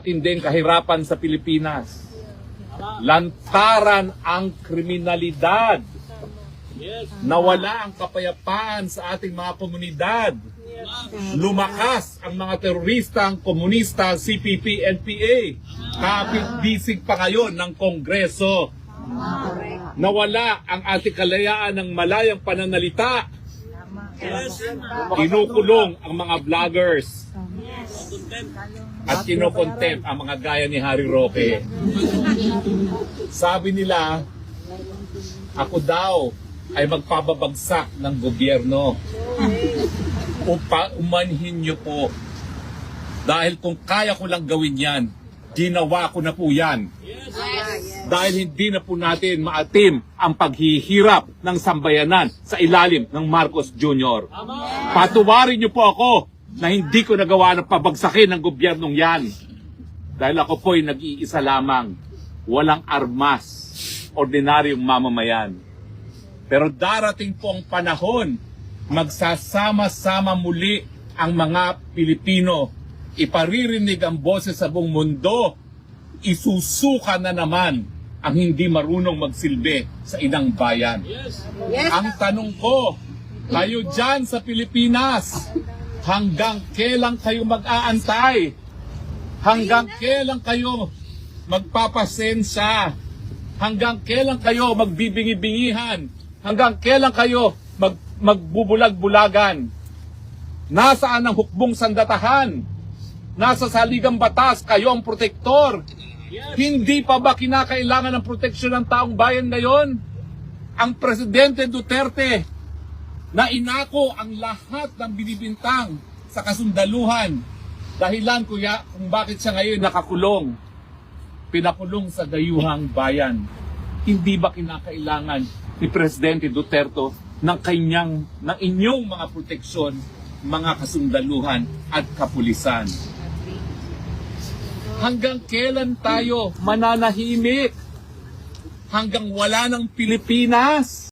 matinding kahirapan sa Pilipinas. Lantaran ang kriminalidad. Nawala ang kapayapaan sa ating mga komunidad. Lumakas ang mga terorista, ang komunista, CPP, NPA. Kapit-bisig pa ngayon ng Kongreso. Nawala ang ating kalayaan ng malayang pananalita. Kinukulong ang mga vloggers. At kinokontempt ang mga gaya ni Harry Roque. Sabi nila, ako daw ay magpababagsak ng gobyerno. Umanhin niyo po. Dahil kung kaya ko lang gawin yan, ginawa ko na po yan. Dahil hindi na po natin maatim ang paghihirap ng sambayanan sa ilalim ng Marcos Jr. Patuwarin niyo po ako na hindi ko nagawa ng pabagsakin ng gobyernong yan. Dahil ako po'y nag-iisa lamang, walang armas, ordinaryong mamamayan. Pero darating po ang panahon, magsasama-sama muli ang mga Pilipino. Iparirinig ang boses sa buong mundo. Isusuka na naman ang hindi marunong magsilbi sa inang bayan. Ang tanong ko, kayo dyan sa Pilipinas, hanggang kailan kayo mag-aantay? Hanggang kailan kayo magpapasensya? Hanggang kailan kayo magbibingi-bingihan? Hanggang kailan kayo magbubulag-bulagan? Nasaan ang hukbong sandatahan? Nasa saligang batas, kayo ang protektor. Hindi pa ba kinakailangan ng proteksyon ng taong bayan ngayon? Ang Presidente Duterte na inako ang lahat ng binibintang sa kasundaluhan. Dahilan kuya kung bakit siya ngayon nakakulong. Pinakulong sa dayuhang bayan. Hindi ba kinakailangan ni Presidente Duterte ng inyong mga proteksyon, mga kasundaluhan at kapulisan? Hanggang kailan tayo mananahimik? Hanggang wala ng Pilipinas?